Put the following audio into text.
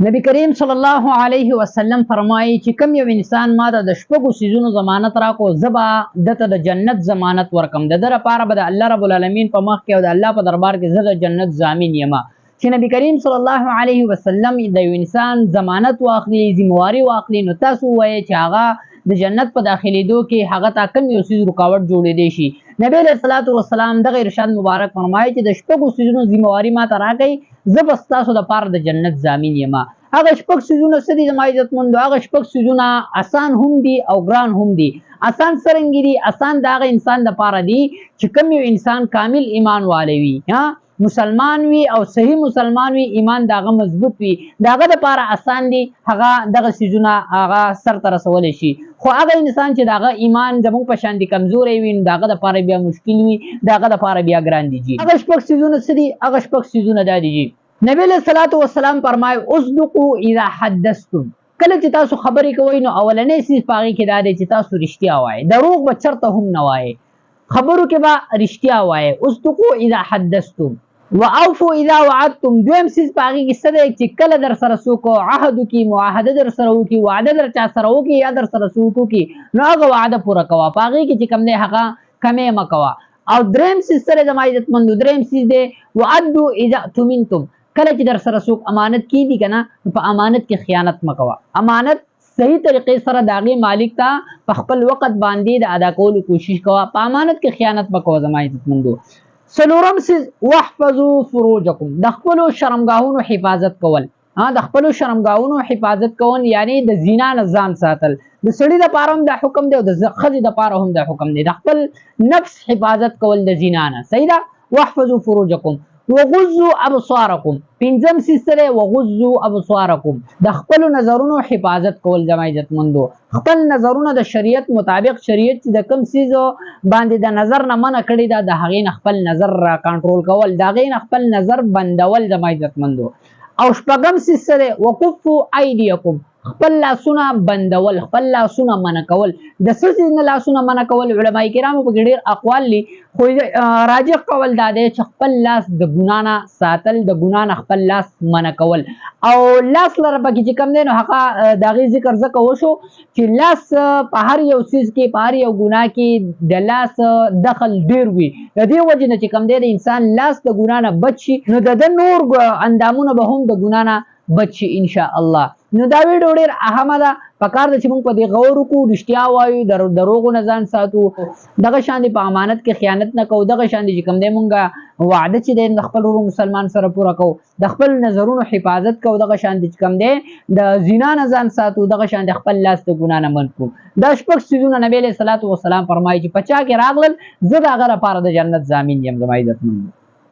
نبی کریم صلی الله علیه وسلم فرمایي چې کوم یو انسان ما د شپږو سيزونو ضمانت راکو زبا دته د جنت ضمانت ورکم د در لپاره به د الله رب العالمین په مخ کې او د الله په دربار کې زه د جنت ضامن یم چې نبی کریم صلی الله علیه وسلم د یو انسان ضمانت واخلي ذمہواری واخلي نو تاسو وایي چې هغه د جنت په داخليدو کې هغه تا کوم یو سیز رکاوټ جوړېدی شي نبی علیہ الصلوۃ والسلام دغه ارشاد مبارک فرمایي چې د شپږو سيزونو ذمہواری ما ته راکړئ زه بس تاسو د پاره د جنت ضامن یم هغه شپږ سيزونه څه دي زما عزتمندو هغه شپږ سيزونه آسان هم دي او ګران هم دي آسان څرنګه دي آسان د هغه انسان د پاره دي چې کوم یو انسان کامل ایمان والی وي مسلمان وي او صحیح مسلمان وي ایمان داغه مضبوط وي داغه د پاره آسان دي هغه دغه سيزونه هغه سر ته رسول شي خو هغه انسان چې داغه ایمان زموږ په شان دي کمزوري وي داغه د پاره بیا مشکل وي داغه د پاره بیا ګران دي هغه شپږ سيزونه څه دي هغه شپږ سيزونه دي نبی علیہ الصلوۃ والسلام فرمایي اصدقوا اذا حدثتم کله چې تاسو خبرې کوئ نو اولنې سیس پاغي کې دا دی چې تاسو رښتیا وایي دروغ به چرته هم نه وایي خبرو کې به رښتیا وایي اصدقوا اذا حدثتم واوفوا اذا وعدتم دویم سیس پاغي کې څه دی چې کله در سره څوک عهد کی معاهده در سره وکي وعده در چا سره وکي یا در سره څوک کی نو هغه وعده پوره کوه پاغي کې چې کم دی هغه کمې مکوه او دریم سیس سره د عزتمند دریم سیس دی وعدوا اذا اؤتمنتم کله چې در سره څوک امانت کی دي کنه په امانت کې خیانت مکوه امانت صحیح طریقې سره داغي مالک ته په خپل وخت باندې د ادا کولو کوشش کوه په امانت کې خیانت مکوه زما عزتمندو سلورم سیز واحفظوا فروجکم د خپل شرمګاهونو حفاظت کول د خپل شرمګاهونو حفاظت کول یعنی د زنا نه ځان ساتل د سړي د پاره هم د حکم دی او د ښځې د پاره هم د حکم دی د خپل نفس حفاظت کول د زنا نه صحیح ده واحفظوا فروجکم وغضوا ابصارکم پنځم سیسره وغضوا ابصارکم د خپل نظرونو حفاظت کول جمع عزتمندو خپل نظرونه د شریعت مطابق شریعت چې د کم سیزو باندې د نظر نه منع کړی دا د هغې نه خپل نظر را کنټرول کول د هغې نه خپل نظر بندول جمع عزتمندو او شپږم سیسره وکفوا ایدیکم خپل لاسونه بندول خپل لاسونه منع کول د څه څه نه لاسونه منع کول علماء کرامو په ډېر اقوال لري خو راجح قول دا دی چې خپل لاس د ګنا نه ساتل د ګنا نه خپل لاس منع کول او لاس لره پکې چې کم دی نو هغه د هغې ذکر ځکه وشو چې لاس په هر یو څیز کې په هر یو ګناه کې د لاس دخل ډېر وي د دې وجې نه چې کم دی د انسان لاس د ګناه نه بچ شي نو د نور اندامونه به هم د ګناه نه بچ شي ان شاء الله نو دا ویډیو ډېر اهمه ده پکار ده چې موږ په دې غور وکړو رښتیا وایو دروغو نه ځان ساتو دغه شان په امانت کې خیانت نه کوو دغه شان چې کوم دی مونږ وعده چې دی د خپل ورور مسلمان سره پوره کوو د خپل نظرونو حفاظت کوو دغه شان چې کوم دی د زنا نه ځان ساتو دغه شان د خپل لاس د ګناه نه منع کوو دا شپږ څیزونه نبی علیه الصلوۃ والسلام فرمایي چې په چا کې راغلل زه د هغه لپاره د جنت ضامن یم زما عزتمندو